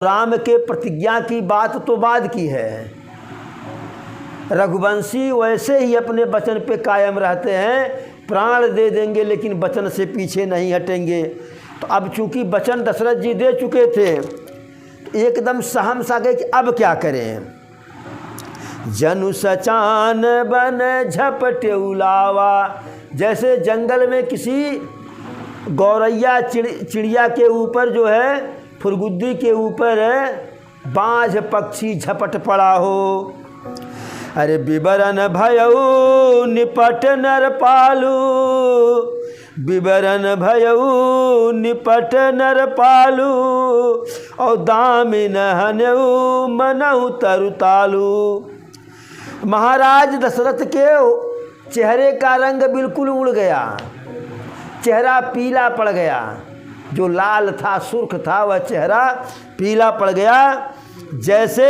राम के प्रतिज्ञा की बात तो बाद की है। रघुवंशी वैसे ही अपने वचन पे कायम रहते हैं, प्राण दे देंगे लेकिन वचन से पीछे नहीं हटेंगे। तो अब चूंकि वचन दशरथ जी दे चुके थे, तो एकदम सहम सा गए कि अब क्या करें। जनु सचान बन झपटे उलावा, जैसे जंगल में किसी गौरैया चिड़िया के ऊपर जो है, फुरगुद्दी के ऊपर बाँझ पक्षी झपट पड़ा हो। अरे बिबरन भयऊ निपट नर पालू, बिबरन भयऊ निपट नर पालू, और दामिन हनऊ मनऊ तरुतालू। महाराज दशरथ के चेहरे का रंग बिल्कुल उड़ गया, चेहरा पीला पड़ गया। जो लाल था, सुर्ख था, वह चेहरा पीला पड़ गया। जैसे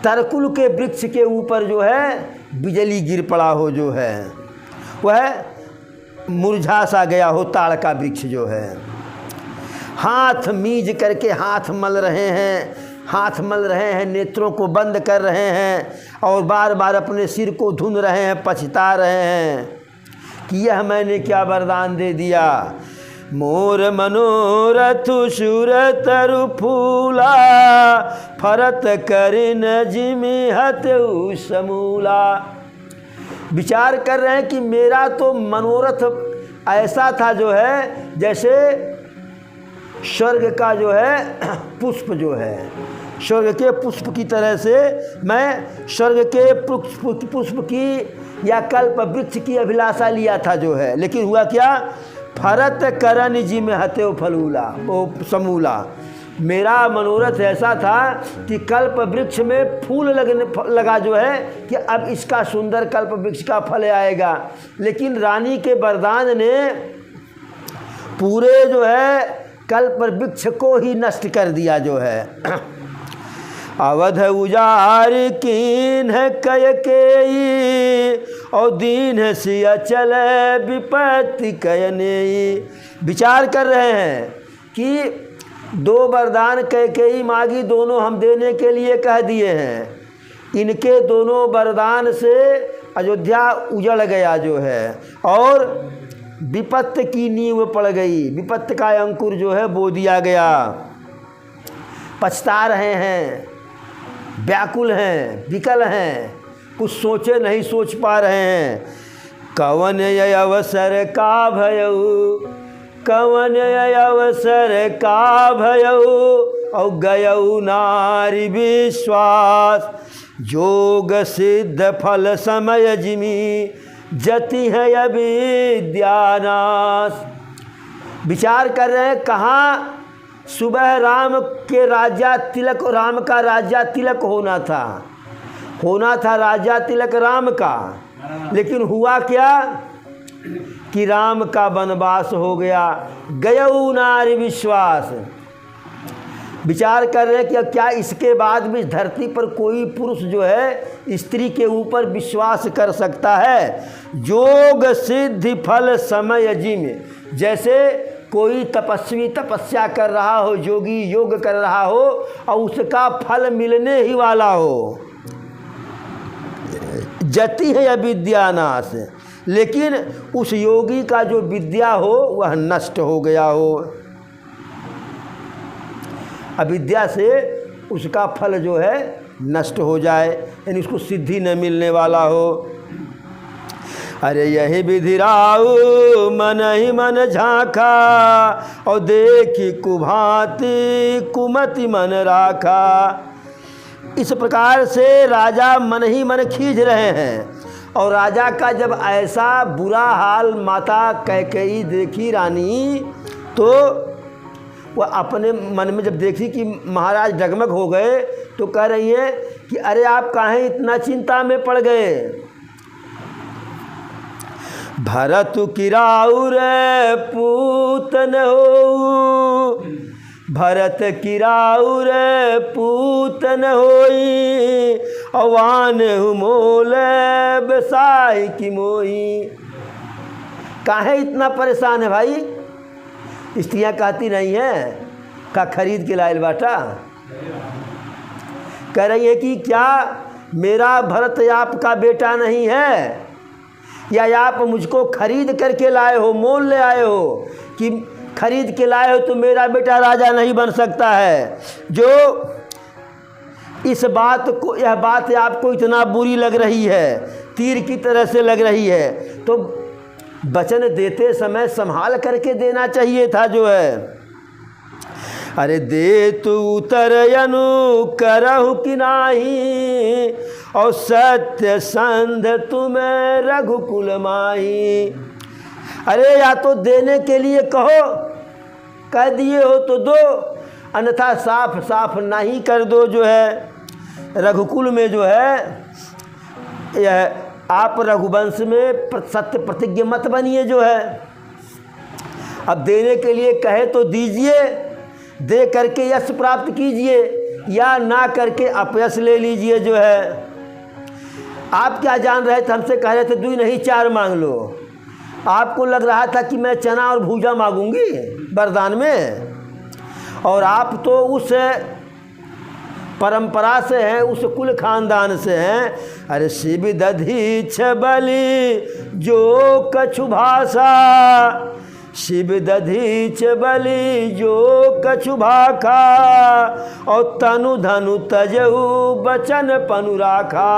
तरकुल के वृक्ष के ऊपर जो है बिजली गिर पड़ा हो, जो है वह मुरझा सा गया हो ताड़ का वृक्ष जो है। हाथ मीज करके हाथ मल रहे हैं, हाथ मल रहे हैं, नेत्रों को बंद कर रहे हैं और बार बार अपने सिर को धुन रहे हैं, पछता रहे हैं कि यह मैंने क्या वरदान दे दिया। मोर मनोरथ सुर तरु फूला, फरत करिन जिमि हतउ समूला। विचार कर रहे हैं कि मेरा तो मनोरथ ऐसा था जो है, जैसे स्वर्ग का जो है पुष्प जो है, स्वर्ग के पुष्प की तरह से मैं स्वर्ग के पुष्प की या कल्प वृक्ष की अभिलाषा लिया था जो है। लेकिन हुआ क्या, फरत करन जी में हते फलूला वो समूला। मेरा मनोरथ ऐसा था कि कल्प वृक्ष में फूल लगा जो है कि अब इसका सुंदर कल्प वृक्ष का फल आएगा। लेकिन रानी के वरदान ने पूरे जो है कल्प वृक्ष को ही नष्ट कर दिया जो है। अवध उजार कीन है कय केई, और दीन है सिया चले विपत्ति कयनेई। विचार कर रहे हैं कि दो वरदान कैकेयी मांगी, दोनों हम देने के लिए कह दिए हैं। इनके दोनों वरदान से अयोध्या उजड़ गया जो है और विपत्ति की नींव पड़ गई, विपत्ति का अंकुर जो है बो दिया गया। पछता रहे हैं, व्याकुल हैं, विकल हैं, कुछ सोचे नहीं सोच पा रहे हैं। कवन ये अवसर का भयऊ, कवन ये अवसर का भयऊ, और गयऊ नारी विश्वास, जोग सिद्ध फल समय जिमी, जति है अविद्यानाश। विचार कर रहे हैं, कहाँ सुबह राम के राजा तिलक, राम का राजा तिलक होना था राजा तिलक राम का। लेकिन हुआ क्या कि राम का वनवास हो गया, गयऊ नारी विश्वास। विचार कर रहे हैं कि क्या इसके बाद भी धरती पर कोई पुरुष जो है स्त्री के ऊपर विश्वास कर सकता है। जोग सिद्धि फल समय जिम, जैसे कोई तपस्वी तपस्या कर रहा हो, योगी योग कर रहा हो और उसका फल मिलने ही वाला हो। जति है अविद्यानाश, लेकिन उस योगी का जो विद्या हो वह नष्ट हो गया हो, अविद्या से उसका फल जो है नष्ट हो जाए, यानी उसको सिद्धि न मिलने वाला हो। अरे यही विधिराऊ मन ही मन झांका, और देखी कुभांति कुमति मन राखा। इस प्रकार से राजा मन ही मन खींच रहे हैं। और राजा का जब ऐसा बुरा हाल माता कैकेयी देखी रानी, तो वह अपने मन में जब देखी कि महाराज डगमग हो गए, तो कह रही है कि अरे आप काहे इतना चिंता में पड़ गए। भरत किराउर पूतन हो, भरत किराउर पूतन होई, अवान मोल बसाई की मोई। काहे इतना परेशान है भाई, स्त्रियाँ कहती नहीं हैं का खरीद के लायल बाटा। कह रही है कि क्या मेरा भरत आपका बेटा नहीं है, या आप मुझको खरीद करके लाए हो, मोल ले आए हो कि खरीद के लाए हो तो मेरा बेटा राजा नहीं बन सकता है। जो इस बात को, यह बात आपको इतना बुरी लग रही है, तीर की तरह से लग रही है, तो वचन देते समय संभाल करके देना चाहिए था जो है। अरे दे तू उतर अनु करहु कि नाही, और सत्य संध तुम्हें रघुकुल माही। अरे या तो देने के लिए कहो, कह दिए हो तो दो, अन्यथा साफ साफ नहीं कर दो जो है। रघुकुल में जो है, यह आप रघुवंश में सत्य प्रतिज्ञ मत बनिए जो है। अब देने के लिए कहे तो दीजिए, दे करके यश प्राप्त कीजिए, या ना करके अपयश ले लीजिए जो है। आप क्या जान रहे थे, हमसे कह रहे थे 2 नहीं 4 मांग लो। आपको लग रहा था कि मैं चना और भूजा मांगूंगी वरदान में, और आप तो उस परंपरा से हैं, उस कुल खानदान से हैं। अरे शिव दधीच बलि जो कछु भाषा, शिव दधीच बलि जो कछु भाखा, और तनु धनु तजहु बचन पनु राखा।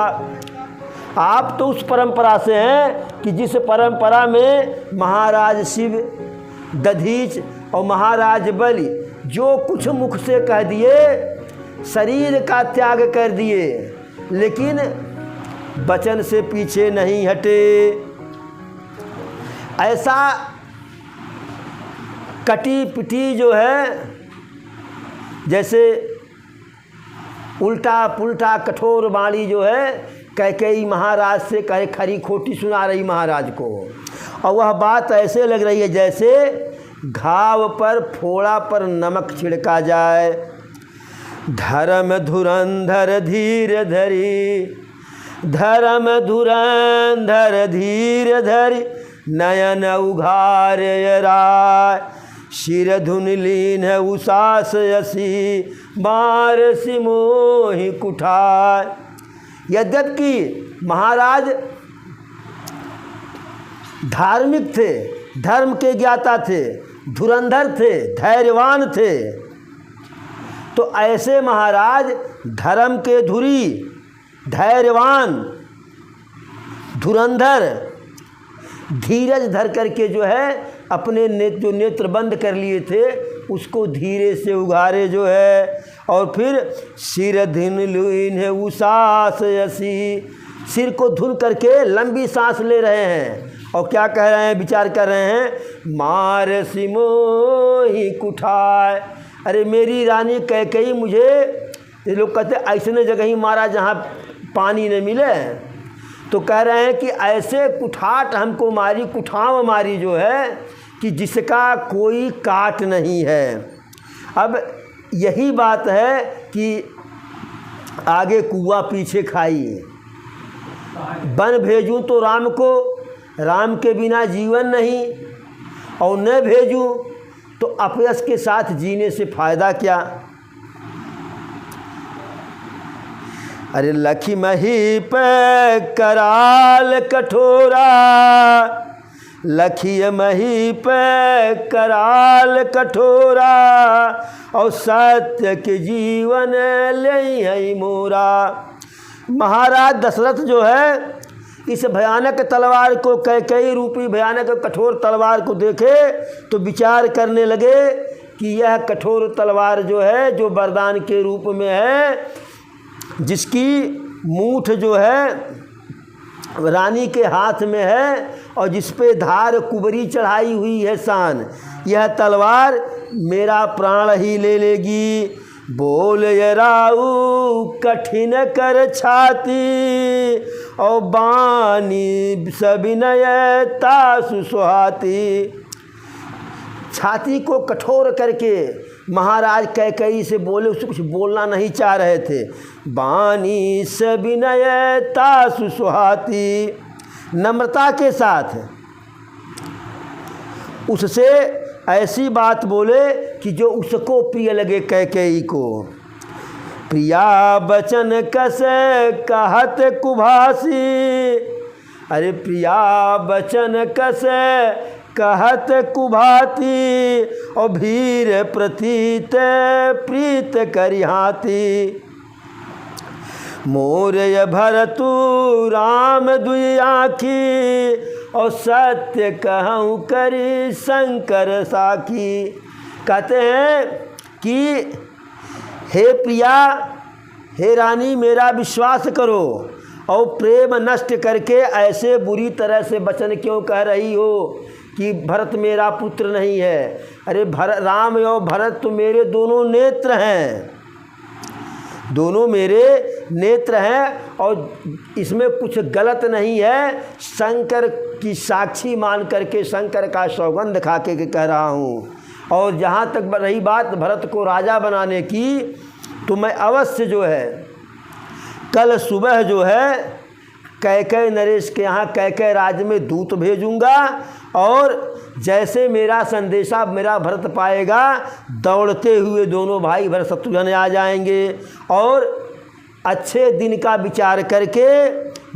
आप तो उस परंपरा से हैं कि जिस परंपरा में महाराज शिव दधीच और महाराज बलि जो कुछ मुख से कह दिए, शरीर का त्याग कर दिए, लेकिन वचन से पीछे नहीं हटे। ऐसा कटी पिटी जो है, जैसे उल्टा पुल्टा कठोर वाणी जो है, कैकेयी महाराज से कहे खरी खोटी सुना रही महाराज को, और वह बात ऐसे लग रही है जैसे घाव पर फोड़ा पर नमक छिड़का जाए। धर्म धुरंधर धीर धरी, धर्म धुरंधर धीर धरी, नयन उघार राय, शिर धुन लीन उसास यसी, मार सिमोहि कुठाय। यद्यपि महाराज धार्मिक थे, धर्म के ज्ञाता थे, धुरंधर थे, धैर्यवान थे, तो ऐसे महाराज धर्म के धुरी, धैर्यवान, धुरंधर, धीरज धर करके जो है अपने जो नेत्र बंद कर लिए थे उसको धीरे से उघारे जो है। और फिर सिर धुन लीन उसास यसी, सिर को धुन करके लंबी सांस ले रहे हैं, और क्या कह रहे हैं, विचार कर रहे हैं, मार सिमोहि कुठाय। अरे मेरी रानी कैकेयी मुझे, ये लोग कहते ऐसने जगह ही मारा जहाँ पानी न मिले, तो कह रहे हैं कि ऐसे कुठाट हमको मारी, कुठाव मारी जो है कि जिसका कोई काट नहीं है। अब यही बात है कि आगे कुआं पीछे खाई, बन भेजूं तो राम को, राम के बिना जीवन नहीं, और न भेजूं तो अपयश के साथ जीने से फ़ायदा क्या। अरे लखी मही पे कराल कठोरा, लखी मही पे कराल कठोरा, और सत्य के जीवन ले मोरा। महाराज दशरथ जो है इस भयानक तलवार को, कैकेयी रूपी भयानक कठोर तलवार को देखे तो विचार करने लगे कि यह कठोर तलवार जो है, जो वरदान के रूप में है, जिसकी मूठ जो है रानी के हाथ में है और जिस पे धार कुबरी चढ़ाई हुई है शान, यह तलवार मेरा प्राण ही ले लेगी। बोल ये राऊ कठिन कर छाती, और बानी सविनय तासु सुहाती। छाती को कठोर करके महाराज कैकेयी से बोले, उससे कुछ बोलना नहीं चाह रहे थे। बानी सविनय तासु सुहाती, नम्रता के साथ उससे ऐसी बात बोले कि जो उसको प्रिय लगे कैकेयी को। प्रिया बचन कस कहत कुभासी, अरे प्रिया बचन कस कहत कुभाती, और भीर प्रतीत प्रीत करिहाती। मोर भरतु राम दुई आँखी, और सत्य कहूँ करी शंकर साखी। कहते हैं कि हे प्रिया, हे रानी, मेरा विश्वास करो और प्रेम नष्ट करके ऐसे बुरी तरह से वचन क्यों कह रही हो कि भरत मेरा पुत्र नहीं है। अरे राम और भरत तो मेरे दोनों नेत्र हैं, दोनों मेरे नेत्र हैं, और इसमें कुछ गलत नहीं है। शंकर की साक्षी मान करके, शंकर का सौगंध खा के कह रहा हूँ। और जहाँ तक रही बात भरत को राजा बनाने की, तो मैं अवश्य जो है कल सुबह जो है कैकेयी नरेश के यहाँ कैकेयी राज्य में दूत भेजूँगा, और जैसे मेरा संदेशा मेरा भरत पाएगा, दौड़ते हुए दोनों भाई भरत शत्रुघ्न आ जाएंगे, और अच्छे दिन का विचार करके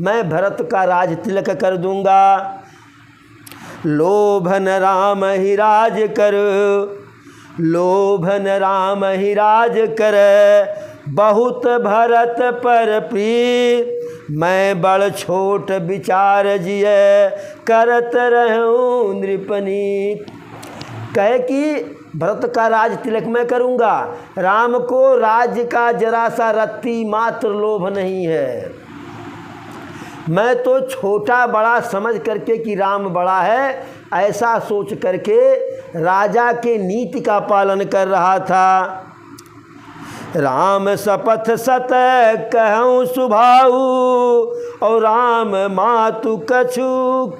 मैं भरत का राज तिलक कर दूंगा। लोभन राम ही राज कर, लोभन राम ही राज कर, बहुत भरत पर प्रीत, मैं बड़ छोट विचार जिय, करत रहूं नृपनीत। कहे कि भरत का राज तिलक मैं करूँगा, राम को राज्य का जरा सा रत्ती मात्र लोभ नहीं है। मैं तो छोटा बड़ा समझ करके कि राम बड़ा है, ऐसा सोच करके राजा के नीति का पालन कर रहा था। राम शपथ सत कहूँ सुभाऊ, और राम मातु कछु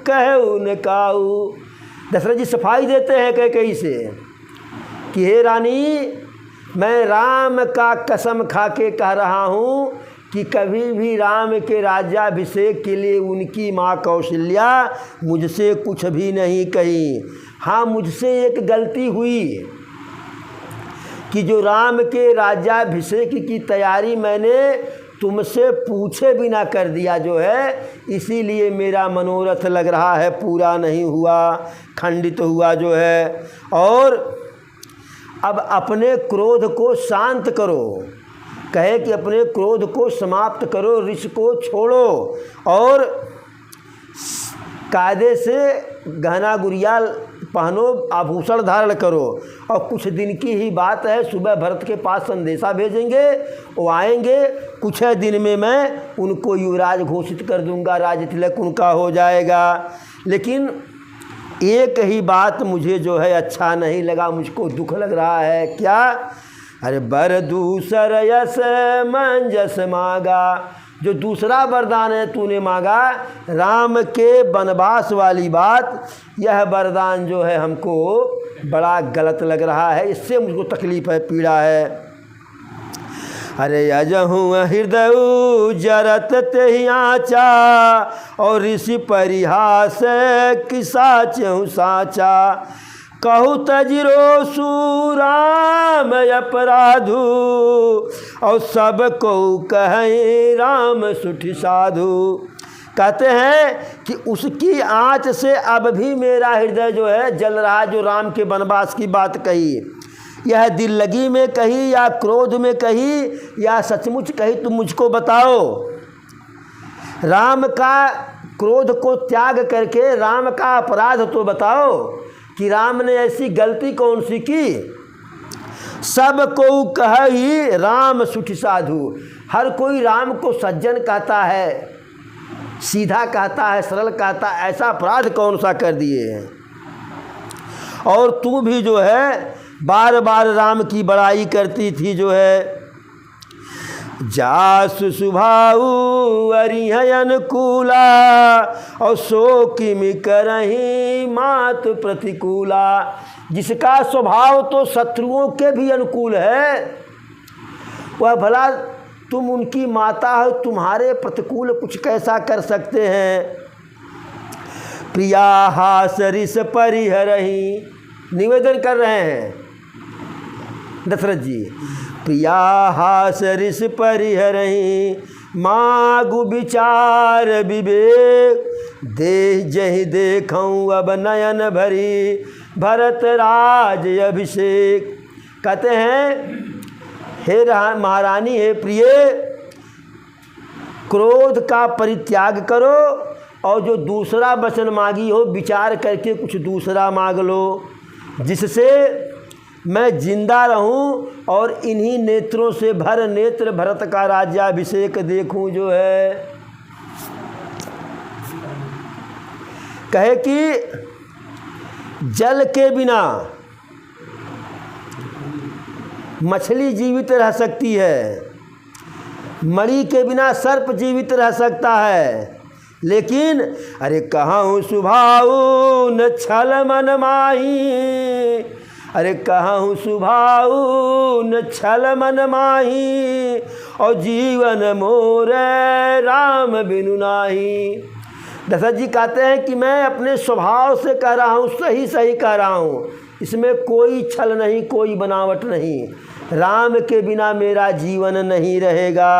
कहूँ न काऊ। दशरथ जी सफाई देते हैं कैकेयी से कि हे रानी, मैं राम का कसम खा के कह रहा हूँ कि कभी भी राम के राज्याभिषेक के लिए उनकी माँ कौशल्या मुझसे कुछ भी नहीं कही। हाँ, मुझसे एक गलती हुई कि जो राम के राज्याभिषेक की तैयारी मैंने तुमसे पूछे बिना कर दिया जो है, इसीलिए मेरा मनोरथ लग रहा है पूरा नहीं हुआ, खंडित हुआ जो है। और अब अपने क्रोध को शांत करो, कहे कि अपने क्रोध को समाप्त करो, ऋष को छोड़ो, और कायदे से गहना गुड़िया पहनो, आभूषण धारण करो। और कुछ दिन की ही बात है, सुबह भरत के पास संदेशा भेजेंगे, वो आएंगे, कुछ दिन में मैं उनको युवराज घोषित कर दूंगा, राज तिलक उनका हो जाएगा। लेकिन एक ही बात मुझे जो है अच्छा नहीं लगा, मुझको दुख लग रहा है। क्या? अरे बर दूसर यस मंजस मांगा, जो दूसरा वरदान है तूने मांगा, राम के वनवास वाली बात, यह वरदान जो है हमको बड़ा गलत लग रहा है, इससे मुझको तकलीफ़ है, पीड़ा है। अरे अजहूँ हृदय जरत तेहि आचा, और ऋषि परिहास किसा चहु साचा, कहु तजिरो सुराम अपराधु, और सब को कहे राम सुठ साधु। कहते हैं कि उसकी आँच से अब भी मेरा हृदय जो है जल रहा है। जो राम के वनवास की बात कही, यह दिल लगी में कही या क्रोध में कही या सचमुच कही, तुम मुझको बताओ। राम का क्रोध को त्याग करके राम का अपराध तो बताओ कि राम ने ऐसी गलती कौन सी की। सब को कही राम सुठ साधु, हर कोई राम को सज्जन कहता है, सीधा कहता है, सरल कहता है, ऐसा अपराध कौन सा कर दिए हैं। और तू भी जो है बार बार राम की बड़ाई करती थी जो है। जासु सुभाऊ अरिह अनुकूला, और सो किमि करही मात प्रतिकूला। जिसका स्वभाव तो शत्रुओं के भी अनुकूल है, वह भला तुम उनकी माता हो, तुम्हारे प्रतिकूल कुछ कैसा कर सकते हैं। प्रिया हास रिस परिहरही, निवेदन कर रहे हैं दशरथ जी। प्रिया हास ऋष परिहरहि मागु विचार विवेक, देह जहि देखऊँ अब नयन भरी भरत राज अभिषेक। कहते हैं हे महारानी, हे प्रिय, क्रोध का परित्याग करो और जो दूसरा वचन मांगी हो विचार करके कुछ दूसरा मांग लो, जिससे मैं जिंदा रहूं और इन्हीं नेत्रों से भर नेत्र भरत का राज्याभिषेक देखूं जो है। कहे कि जल के बिना मछली जीवित रह सकती है, मणि के बिना सर्प जीवित रह सकता है, लेकिन अरे कहूँ सुभाऊ न छल मन माही, अरे कहूँ सुभाऊ न छल मन माही, और जीवन मोरे राम बिनु नाही। दशरथ जी कहते हैं कि मैं अपने स्वभाव से कह रहा हूँ, सही सही कह रहा हूँ, इसमें कोई छल नहीं, कोई बनावट नहीं। राम के बिना मेरा जीवन नहीं रहेगा।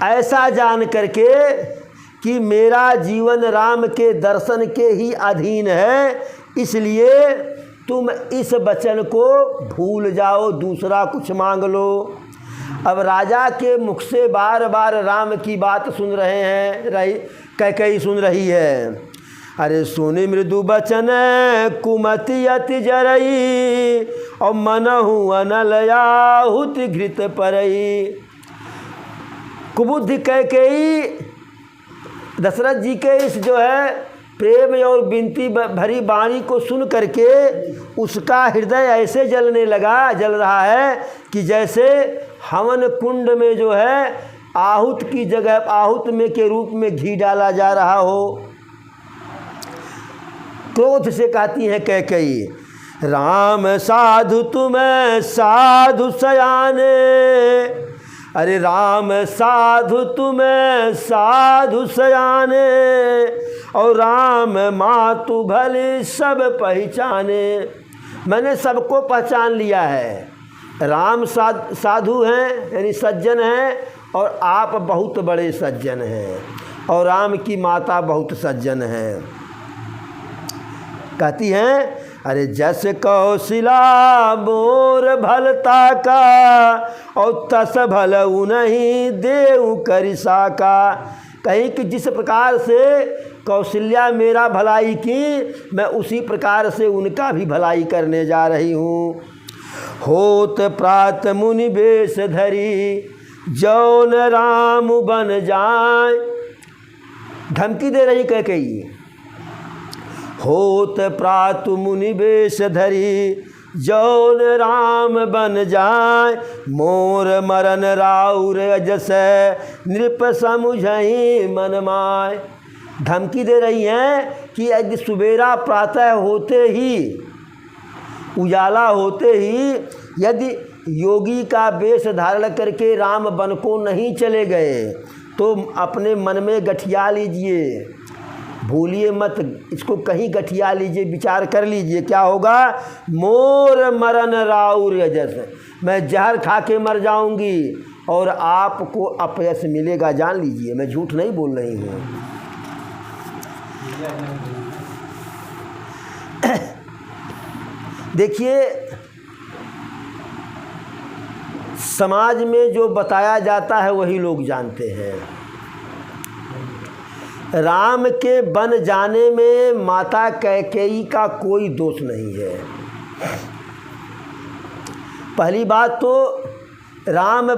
ऐसा जान करके कि मेरा जीवन राम के दर्शन के ही अधीन है, इसलिए तुम इस वचन को भूल जाओ, दूसरा कुछ मांग लो। अब राजा के मुख से बार बार राम की बात सुन रहे हैं, कैकेयी सुन रही है। अरे सुनि मृदु बचन कुमति अति जरई, और मनहु अनल आहुति घृत परई। कुबुद्धि कैकेयी दशरथ जी के इस जो है प्रेम और विनती भरी वाणी को सुन करके उसका हृदय ऐसे जल रहा है कि जैसे हवन कुंड में जो है आहूत की जगह आहूत में के रूप में घी डाला जा रहा हो। क्रोध से कहती है कैकेयी, राम साधु तुम्हें साधु सयाने, अरे राम साधु तुम्हें साधु सयाने, और राम मातु भले सब पहचाने। मैंने सबको पहचान लिया है, राम साधु हैं यानी सज्जन हैं, और आप बहुत बड़े सज्जन हैं, और राम की माता बहुत सज्जन हैं। कहती हैं अरे जस कौशिला मोर भलता का, और तस भल नहीं देऊ करिसा का। कहीं कि जिस प्रकार से कौशल्या मेरा भलाई की, मैं उसी प्रकार से उनका भी भलाई करने जा रही हूँ। होत प्रात मुनि बेश धरी, जौन राम बन जाए। धमकी दे रही कैकेयी, होत प्रात मुनि बेश धरी, जौन राम बन जाए, मोर मरन राउर अजस नृप समुझहि मन माय। धमकी दे रही हैं कि यदि सुबेरा प्रातः होते ही, उजाला होते ही यदि योगी का वेश धारण करके राम वन को नहीं चले गए, तो अपने मन में गठिया लीजिए, भूलिए मत, इसको कहीं गठिया लीजिए, विचार कर लीजिए क्या होगा। मोर मरन राउर यजस, मैं जहर खा के मर जाऊंगी और आपको अपयश मिलेगा, जान लीजिए, मैं झूठ नहीं बोल रही हूँ। देखिए समाज में जो बताया जाता है वही लोग जानते हैं। राम के बन जाने में माता कैकेयी का कोई दोष नहीं है। पहली बात तो राम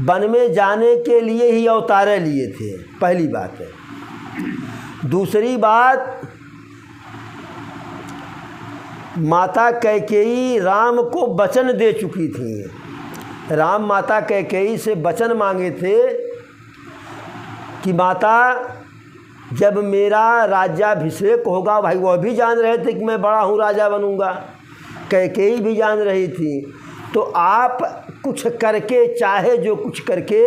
वन में जाने के लिए ही अवतारे लिए थे, पहली बात है। दूसरी बात, माता कैकेयी राम को वचन दे चुकी थी। राम माता कैकेयी से वचन मांगे थे कि माता जब मेरा राज्याभिषेक होगा, भाई वह भी जान रहे थे कि मैं बड़ा हूँ, राजा बनूंगा, कैकेयी भी जान रही थी, तो आप कुछ करके, चाहे जो कुछ करके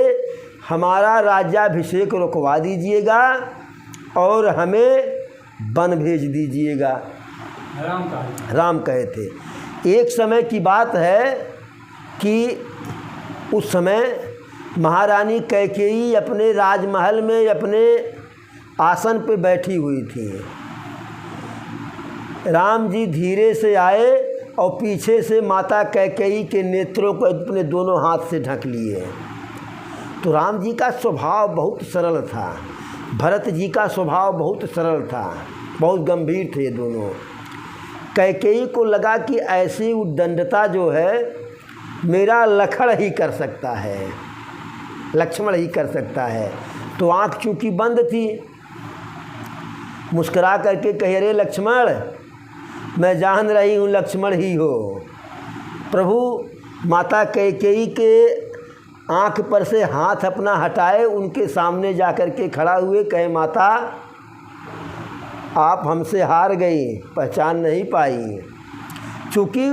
हमारा राज्याभिषेक रुकवा दीजिएगा और हमें वन भेज दीजिएगा। राम कहे थे। एक समय की बात है कि उस समय महारानी कैकेयी अपने राजमहल में अपने आसन पे बैठी हुई थी। राम जी धीरे से आए और पीछे से माता कैकेयी के नेत्रों को अपने दोनों हाथ से ढक लिए। तो राम जी का स्वभाव बहुत सरल था, भरत जी का स्वभाव बहुत सरल था, बहुत गंभीर थे दोनों। कैकेयी को लगा कि ऐसी उद्दंडता जो है मेरा लखड़ ही कर सकता है, लक्ष्मण ही कर सकता है। तो आँख चूँकि बंद थी, मुस्कुरा करके कहे, अरे लक्ष्मण, मैं जान रही हूँ लक्ष्मण ही हो। प्रभु माता कैकेयी के आँख पर से हाथ अपना हटाए, उनके सामने जा कर के खड़ा हुए, कहे, माता आप हमसे हार गई, पहचान नहीं पाई। चूँकि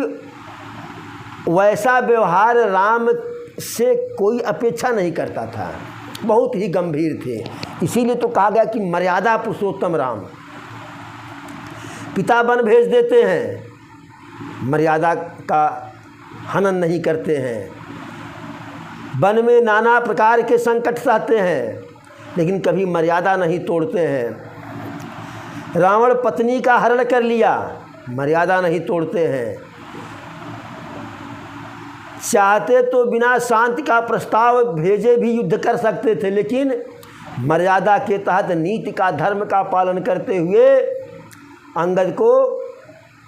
वैसा व्यवहार राम से कोई अपेक्षा नहीं करता था, बहुत ही गंभीर थे। इसीलिए तो कहा गया कि मर्यादा पुरुषोत्तम राम। पिता वन भेज देते हैं, मर्यादा का हनन नहीं करते हैं। वन में नाना प्रकार के संकट सहते हैं, लेकिन कभी मर्यादा नहीं तोड़ते हैं। रावण पत्नी का हरण कर लिया, मर्यादा नहीं तोड़ते हैं। चाहते तो बिना शांति का प्रस्ताव भेजे भी युद्ध कर सकते थे, लेकिन मर्यादा के तहत नीति का, धर्म का पालन करते हुए अंगद को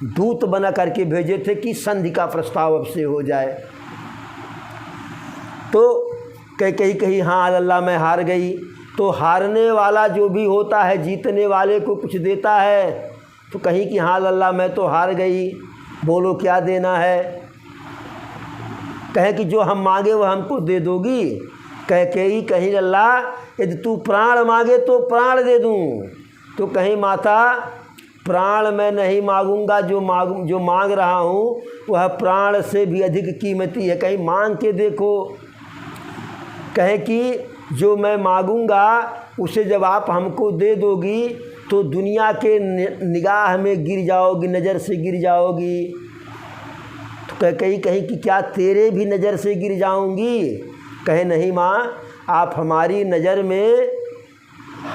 दूत बना करके भेजे थे कि संधि का प्रस्ताव अब से हो जाए। तो कही हाँ अल्लाह मैं हार गई। तो हारने वाला जो भी होता है जीतने वाले को कुछ देता है, तो कहीं कि हाँ अल्लाह मैं तो हार गई, बोलो क्या देना है। कहे कि जो हम मांगे वो हमको दे दोगी। कहीं अल्लाह यदि तू प्राण मांगे तो प्राण दे दूँ। तो कहीं माता प्राण मैं नहीं मांगूंगा, जो मांग रहा हूँ वह प्राण से भी अधिक कीमती है, कहीं मांग के देखो। कहे कि जो मैं मांगूंगा उसे जब आप हमको दे दोगी तो दुनिया के निगाह में गिर जाओगी, नज़र से गिर जाओगी। तो कहीं कि क्या तेरे भी नज़र से गिर जाऊंगी। कहे नहीं माँ, आप हमारी नज़र में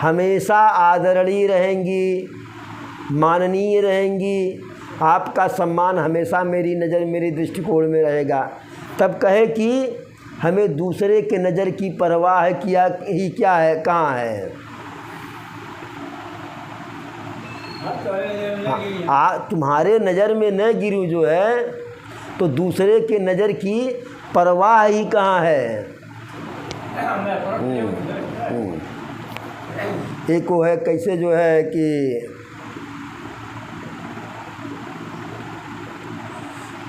हमेशा आदरणीय रहेंगी, माननीय रहेंगी, आपका सम्मान हमेशा मेरी नज़र, मेरे दृष्टिकोण में रहेगा। तब कहे कि हमें दूसरे के नज़र की परवाह है किया ही क्या है, कहाँ है। तुम्हारे नज़र में न गिरूँ जो है, तो दूसरे के नज़र की परवाह ही कहाँ है। एक वो है कैसे जो है कि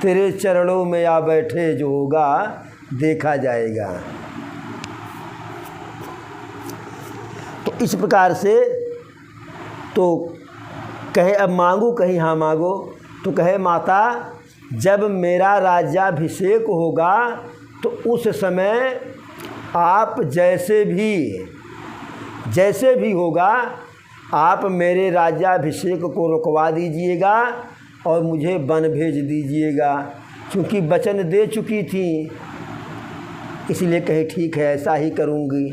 तेरे चरणों में आ बैठे जो होगा देखा जाएगा। तो इस प्रकार से तो कहे अब मांगू, कहीं हाँ मांगो। तो कहे माता जब मेरा राज्याभिषेक होगा तो उस समय आप जैसे भी होगा आप मेरे राज्याभिषेक को रुकवा दीजिएगा और मुझे वन भेज दीजिएगा। क्योंकि वचन दे चुकी थी, इसलिए कहे ठीक है ऐसा ही करूँगी।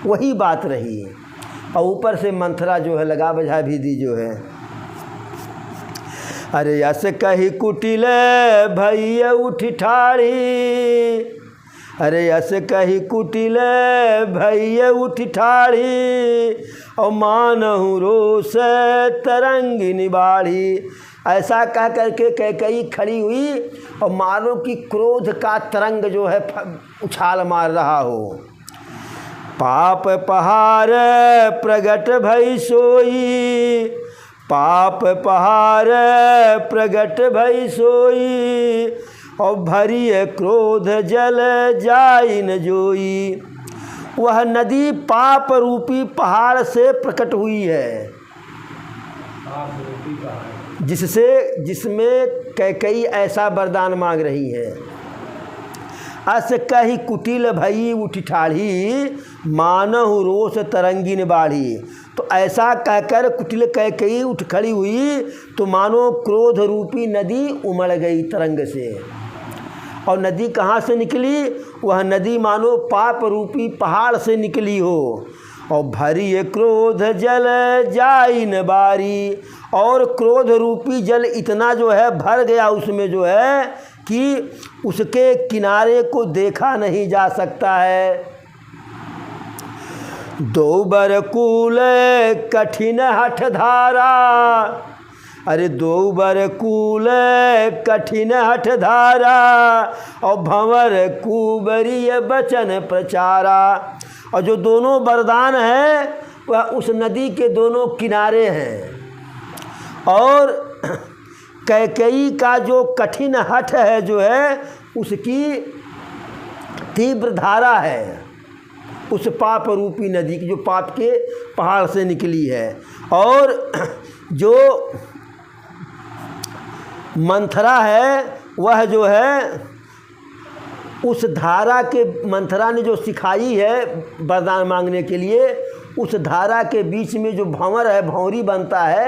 वही बात रही। और ऊपर से मंथरा जो है लगा बजा भी दी जो है, अरे यस कही कुटिल भैया उठ ठाड़ी, अरे यस कही कुटिल भैया उठ ठाड़ी, और मानहु रोष तरंगी निबाड़ी। ऐसा कह करके कैकेयी खड़ी हुई और मानो कि क्रोध का तरंग जो है उछाल मार रहा हो। पाप पहाड़ प्रगट भई सोई, पाप पहाड़ प्रगट भई सोई, और भरी क्रोध जल जाई न जोई। वह नदी पाप रूपी पहाड़ से प्रकट हुई है, जिसमें कैकेयी ऐसा वरदान मांग रही है। अस कही कुटिल भई उठ ठाढ़ी, मानहु रोष तरंगिन बाढ़ी। तो ऐसा कहकर कुटिल कैकेयी उठ खड़ी हुई तो मानो क्रोध रूपी नदी उमड़ गई तरंग से। और नदी कहाँ से निकली? वह नदी मानो पाप रूपी पहाड़ से निकली हो। और भरी क्रोध जल जाई न बारी, और क्रोध रूपी जल इतना जो है भर गया उसमें जो है कि उसके किनारे को देखा नहीं जा सकता है। दो बर कूल कठिन हठ धारा, अरे दो बर कूल कठिन हठ धारा, और भंवर कुबरीय बचन प्रचारा। और जो दोनों वरदान हैं वह उस नदी के दोनों किनारे हैं। और कैकेयी का जो कठिन हठ है जो है उसकी तीव्र धारा है उस पाप रूपी नदी की, जो पाप के पहाड़ से निकली है। और जो मंथरा है वह जो है उस धारा के, मंथरा ने जो सिखाई है वरदान मांगने के लिए, उस धारा के बीच में जो भंवर है, भंवरी बनता है।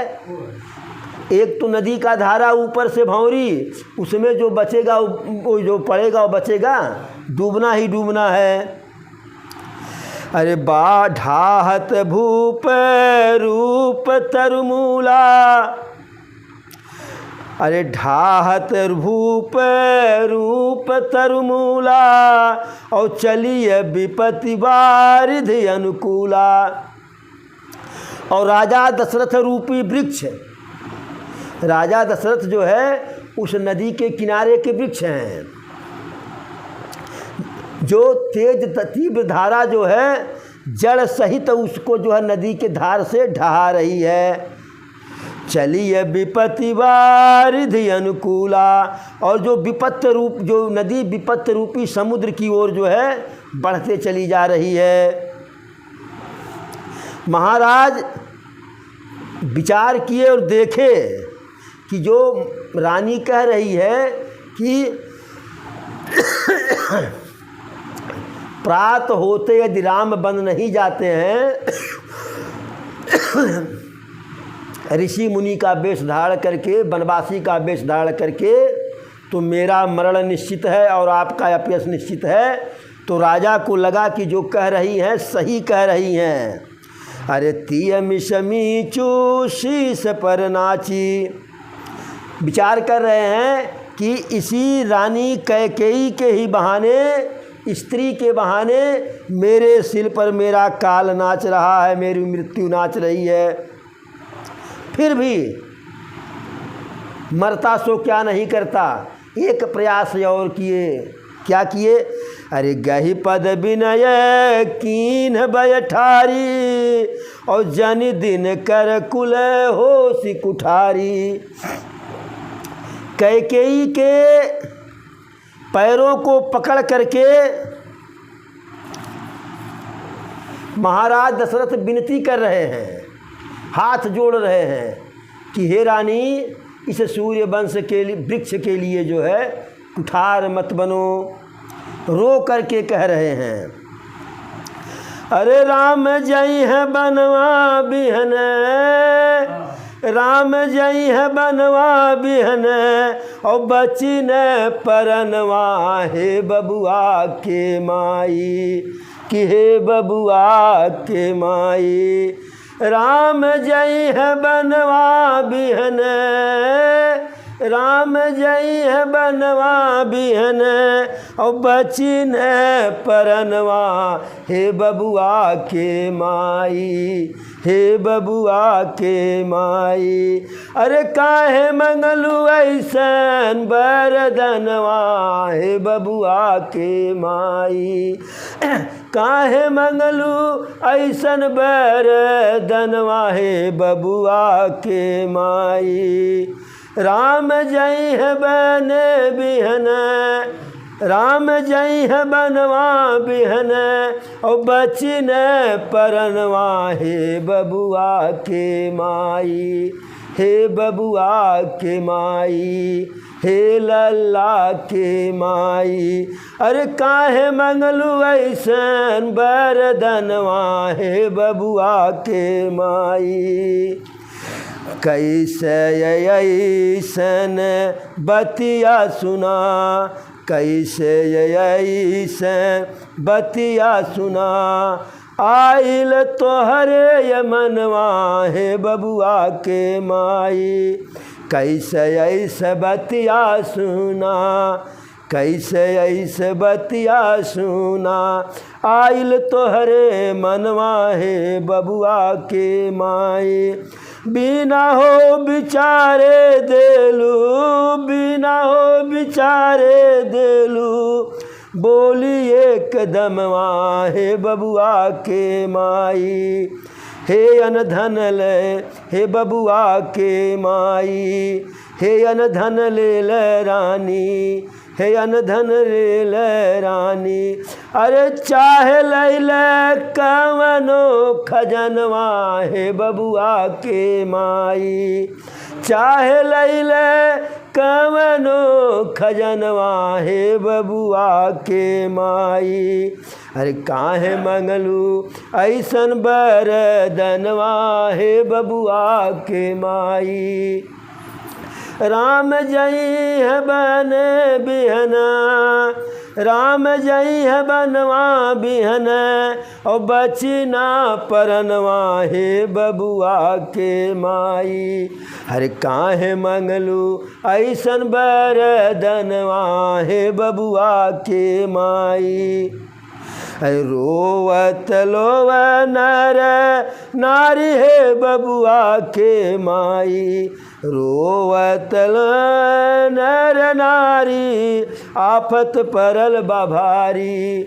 एक तो नदी का धारा ऊपर से भंवरी, उसमें जो बचेगा वो जो पड़ेगा वो बचेगा, डूबना ही डूबना है। अरे बाढ़ाहत भूप रूप तरमूला, अरे ढाहत भूप रूप तरमूला, और चलिए विपत्ति बारिधि अनुकूला। और राजा दशरथ रूपी वृक्ष, राजा दशरथ जो है उस नदी के किनारे के वृक्ष हैं। जो तेज तीव्र धारा जो है जड़ सहित उसको जो है नदी के धार से ढहा रही है। चलिए विपत्ति वारिधि अनुकूला, और जो विपत्त रूप, जो नदी विपत्त रूपी समुद्र की ओर जो है बढ़ते चली जा रही है। महाराज विचार किए और देखे कि जो रानी कह रही है कि प्रात होते यदि राम बन नहीं जाते हैं, ऋषि मुनि का वेश धारण करके, वनवासी का वेश धारण करके, तो मेरा मरण निश्चित है और आपका अपयश निश्चित है। तो राजा को लगा कि जो कह रही हैं सही कह रही हैं। अरे तीय मिशमी चू शीस पर नाची, विचार कर रहे हैं कि इसी रानी कैकेयी के ही बहाने, स्त्री के बहाने मेरे सिर पर मेरा काल नाच रहा है, मेरी मृत्यु नाच रही है। फिर भी मरता सो क्या नहीं करता, एक प्रयास और किए। क्या किए? अरे गही पद विनय कीन बैठारी, और जन दिन कर कुल होसी कुठारी। कैकेयी के पैरों को पकड़ करके महाराज दशरथ विनती कर रहे हैं, हाथ जोड़ रहे हैं कि हे रानी, इस सूर्य वंश के लिए, वृक्ष के लिए जो है कुठार मत बनो। रो करके कह रहे हैं, अरे राम जई है बनवा बिहन, राम जई है बनवा बिहन, और बची न परनवा हे बबुआ के माई, कि हे बबुआ के माई। राम जई है बनवा बिहन, राम जई है बनवा बिहन, और बची न परनवा हे बबुआ के माई, हे बबुआ के माई। अरे काहे मंगलू ऐसन बरदनवा हे बबुआ के माई, काहे मंगलू ऐसन बरदनवा हे बबुआ के माई। राम जई है बन बिहन, राम जई है बनवा बिहन, और बची न परनवा हे बबुआ के माई, हे बबुआ के माई, हे लल्ला के माई। अरे काहे मंगलू ऐसन बरदनवा हे बबुआ के माई। कैसे ऐसन बतिया सुना, कैसे ऐसन बतिया सुना, आइल तोहरे ये मनवा हे बबुआ के माई। कैसे ऐसे बतिया सुना, कैसे ऐसे बतिया सुना, आइल तोहरे मनवा हे बबुआ के माई। बिना हो बिचारे देलू, बिना हो बिचारे देलू, बोली एक दमवा हे बबुआ के माई। हे अनधन ले हे बबुआ के माई, हे अनधन ले ले रानी, हे अनधन ले ले रानी। अरे चाहे ले ले कवनो खजनवा हे बबुआ के माई, चाहे ले ले कवनो खजनवा हे बबुआ के माई। अरे काहे मंगलू ऐसन बरदनवा हे बबुआ के माई। राम जई है बन बिहना, राम जई है बनवा बिहन, और बची ना परनवा हे बबुआ के माई। हर काहे मंगलू ऐसन बरदनवा हे बबुआ के माई। रोवत लोव नर नारी हे बबुआ के माई, रोवत नर नारी आफत परल बाभारी,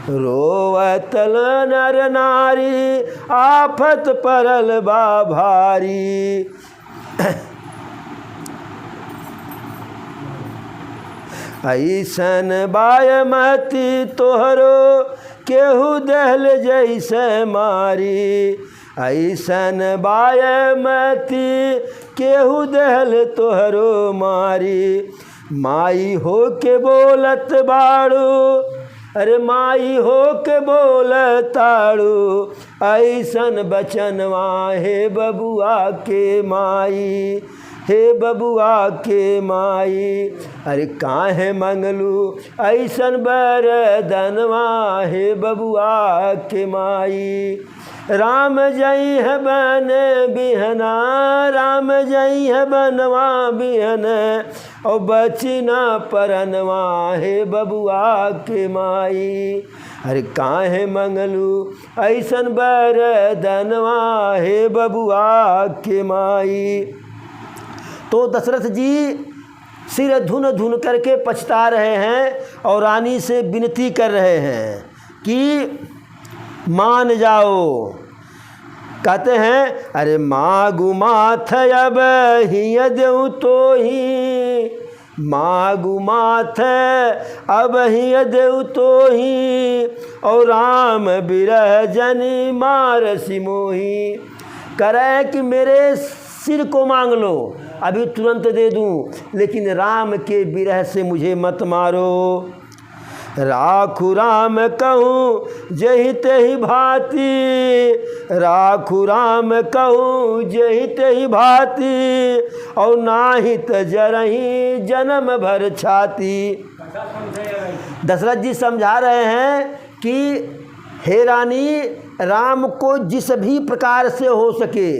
रोवत नर नारी आफत परल बाभारी। ऐसन बायमती तोहरो केहू दहल जैसे मारी, ऐसन बायमती केहू दहल तोहरो मारी। माई हो के बोलत बाड़ू, अरे माई हो के बोलताड़ू, ऐसन बचनवा हे बबुआ के माई, हे बबुआ के माई। अरे काहे मंगलू ऐसन बरदनवा हे बबुआ के माई। राम जई है बन बिहना, राम जई है बनवा बिहन, और बची ना परनवा हे बबुआ के माई। अरे काहे मंगलू ऐसन बरदनवा हे बबुआ के माई। तो दशरथ जी सिर धुन धुन करके पछता रहे हैं और रानी से विनती कर रहे हैं कि मान जाओ। कहते हैं अरे मागु माथ अब हिय देऊ तो ही, मागु माथ अब हिय देऊ तो ही, और राम बिरह जनी मार सिमोही। करे कि मेरे सिर को मांग लो, अभी तुरंत दे दूं, लेकिन राम के विरह से मुझे मत मारो। राखू राम कहूँ जही तही भांति, राखू राम कहूँ जही तही भांति, और नाहित जरही जन्म भर छाती। दशरथ जी समझा रहे हैं कि हे रानी, राम को जिस भी प्रकार से हो सके,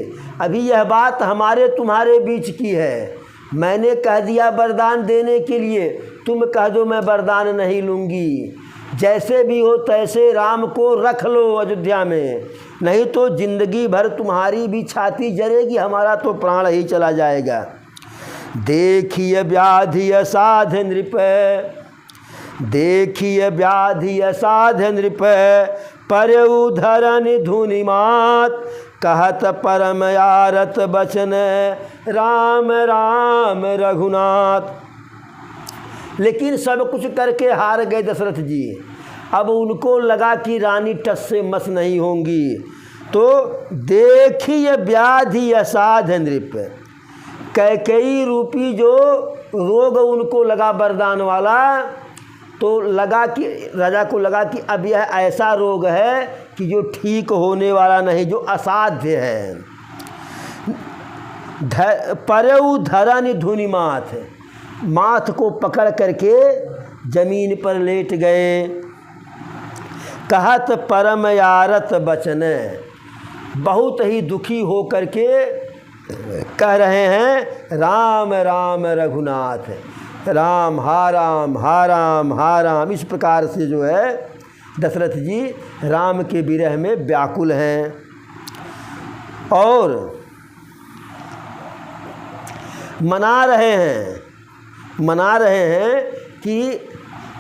अभी यह बात हमारे तुम्हारे बीच की है। मैंने कह दिया वरदान देने के लिए, तुम कह दो मैं वरदान नहीं लूँगी। जैसे भी हो तैसे राम को रख लो अयोध्या में, नहीं तो जिंदगी भर तुम्हारी भी छाती जरेगी, हमारा तो प्राण ही चला जाएगा। देखिए व्याधि असाध नृप, देखिए व्याधि असाध नृप, पर उधरन धुनि मात, कहत परम यारत बचन, राम राम रघुनाथ। लेकिन सब कुछ करके हार गए दशरथ जी। अब उनको लगा कि रानी टस से मस नहीं होंगी। तो देखिए व्याधि असाध नृप, कैकेयी रूपी जो रोग उनको लगा वरदान वाला, तो लगा कि राजा को लगा कि अब यह ऐसा रोग है कि जो ठीक होने वाला नहीं, जो असाध्य है। परऊ धरन धुनि माथ, माथ को पकड़ करके जमीन पर लेट गए। कहत परम यारत बचन, बहुत ही दुखी हो करके कह रहे हैं राम राम रघुनाथ, राम हा राम हा राम हा राम। इस प्रकार से जो है दशरथ जी राम के विरह में व्याकुल हैं और मना रहे हैं कि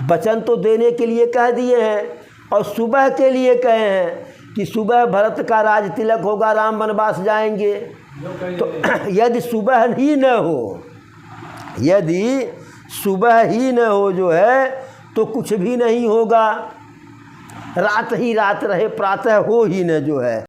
वचन तो देने के लिए कह दिए हैं और सुबह के लिए कहे हैं कि सुबह भरत का राज तिलक होगा, राम वनवास जाएंगे। तो यदि सुबह ही न हो जो है तो कुछ भी नहीं होगा, रात ही रात रहे, प्रातः हो ही न जो है।